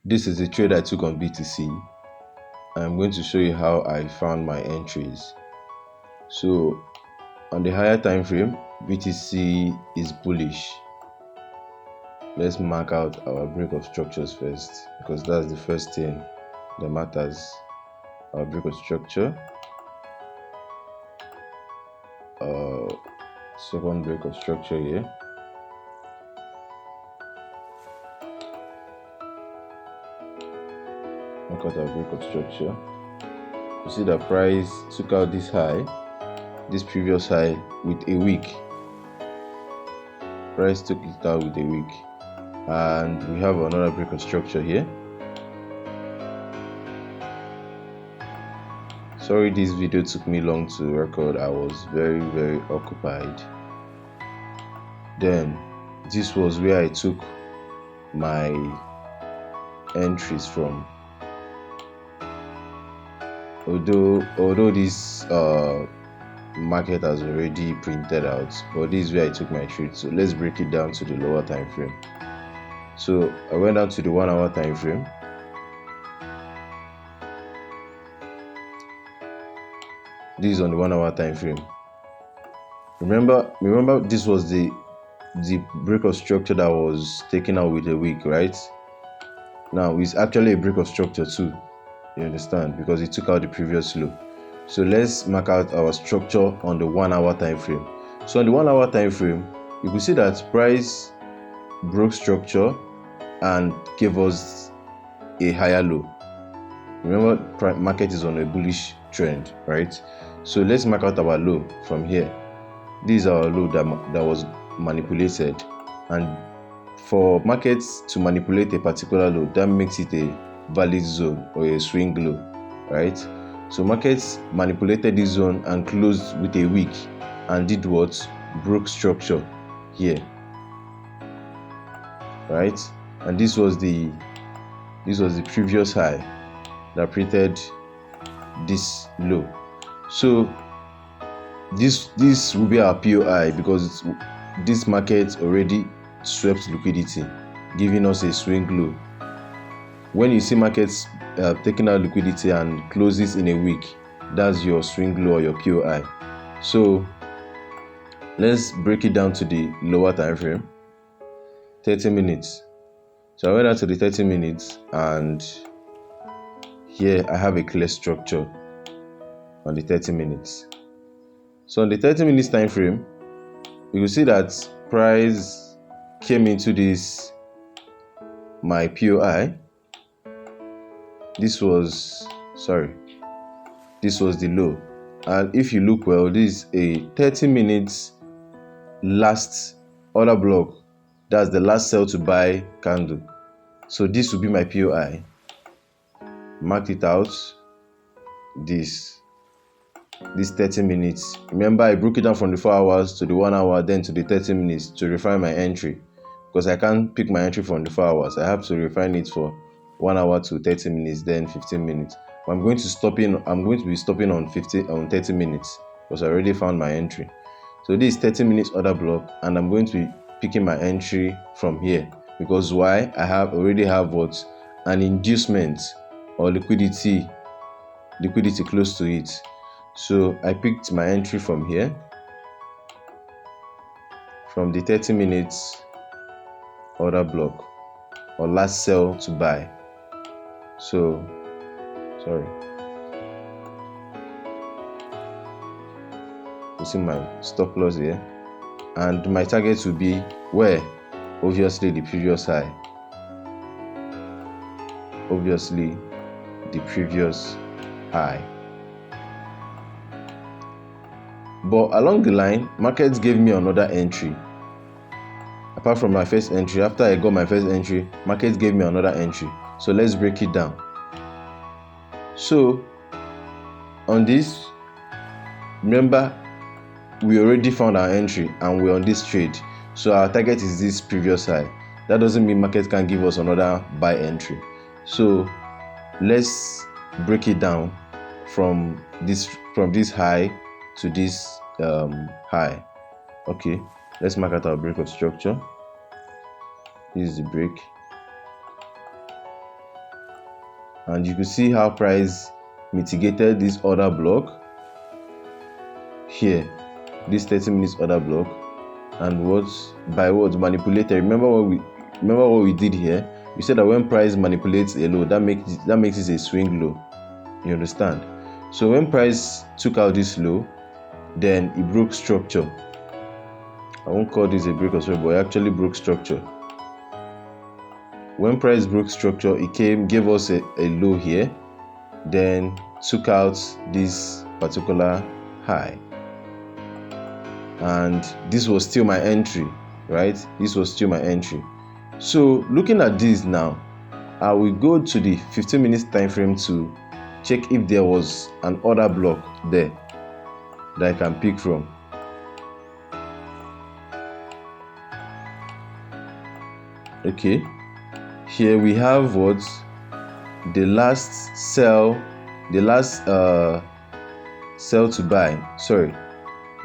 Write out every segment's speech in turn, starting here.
This is a trade I took on BTC. I'm going to show you how I found my entries. So on the higher time frame, BTC is bullish. Let's mark out our break of structures first, because that's the first thing that matters. Our break of structure, second break of structure here. Look at our break of structure. You see that price took out this high, this previous high, with a wick. Price took it out with a wick, and we have another break of structure here. Sorry this video took me long to record. I was very occupied. Then this was where I took my entries from. Although this market has already printed out, but this is where I took my trade. So let's break it down to the lower time frame. So I went down to the 1 hour time frame. This is on the 1 hour time frame. Remember this was the break of structure that was taken out with a wick, right? Now it's actually a break of structure too, you understand, because it took out the previous low. So let's mark out our structure on the 1 hour time frame. So on the 1 hour time frame, you can see that price broke structure and gave us a higher low. Remember, market is on a bullish trend, right? So let's mark out our low from here. This is our low that was manipulated, and for markets to manipulate a particular low, that makes it a valid zone or a swing low, right? So markets manipulated this zone and closed with a wick and did what? Broke structure here, right? And this was the previous high that printed this low. So this will be our POI, because this market already swept liquidity, giving us a swing low. When you see markets taking out liquidity and closes in a week, that's your swing low or your POI. So let's break it down to the lower time frame, 30 minutes. So I went out to the 30 minutes, and here I have a clear structure on the 30 minutes. So on the 30 minutes time frame, you will see that price came into this my POI. This was the low, and if you look well, this is a 30 minutes last order block. That's the last sell to buy candle. So this will be my POI. Marked it out. This 30 minutes. Remember, I broke it down from the 4 hours to the 1 hour, then to the 30 minutes to refine my entry, because I can't pick my entry from the 4 hours. I have to refine it for 1 hour to 30 minutes, then 15 minutes. But I'm going to be stopping on 30 minutes, because I already found my entry. So this is 30 minutes order block, and I'm going to be picking my entry from here, because why? I already have what? An inducement or liquidity close to it. So I picked my entry from here, from the 30 minutes order block or last sell to buy. So you see my stop loss here, and my target will be where? Obviously the previous high. But along the line, markets gave me another entry. Apart from my first entry, after I got my first entry, markets gave me another entry. So let's break it down. So on this, remember, we already found our entry and we're on this trade. So our target is this previous high. That doesn't mean market can give us another buy entry. So let's break it down from this high to this high. Okay, let's mark out our break of structure. This is the break. and you can see how price mitigated this order block here, this 30 minutes order block, and by what manipulated. Remember what we did here? We said that when price manipulates a low, that makes it a swing low. You understand? So when price took out this low, then it broke structure. I won't call this a break of structure, but it actually broke structure. When price broke structure, it gave us a low here, then took out this particular high, and this was still my entry, right? This was still my entry. So looking at this now, I will go to the 15 minutes time frame to check if there was an order block there that I can pick from. Okay, here we have the last sell to buy. Sorry,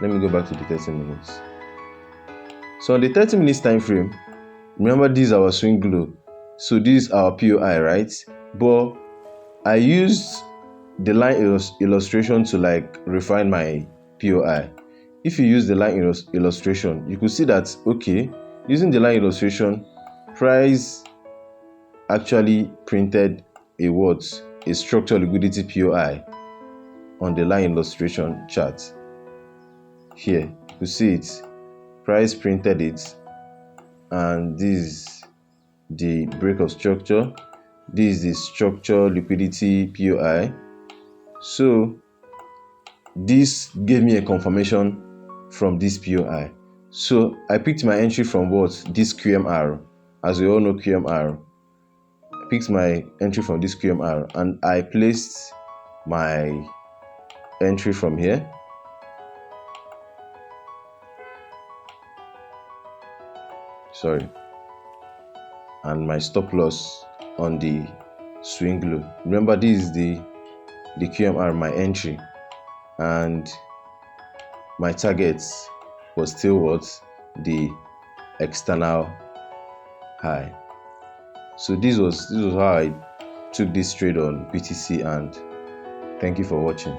let me go back to the 30 minutes. So on the 30 minutes time frame, remember this is our swing low, so this is our POI, right? But I used the line illustration to refine my POI. If you use the line illustration, you could see that, okay, using the line illustration, price actually printed a structural liquidity POI on the line illustration chart. Here you see it, price printed it, and this is the break of structure, this is the structure liquidity POI. So this gave me a confirmation from this POI. So I picked my entry from this QMR. As we all know, QMR. I picked my entry from this QMR, and I placed my entry from here. Sorry. And my stop loss on the swing low. Remember, this is the QMR, my entry, and my target was still the external high. So this was how I took this trade on BTC, and thank you for watching.